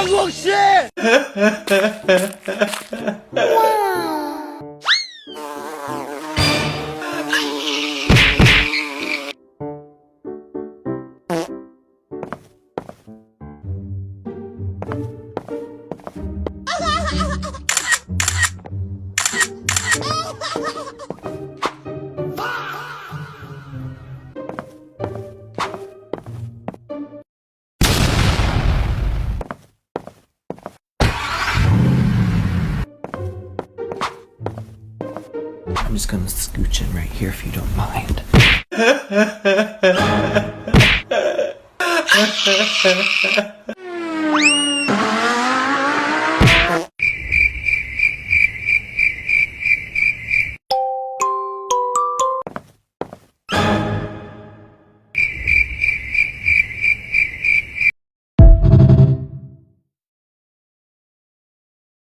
장국씨! I'm just gonna scooch in right here if you don't mind.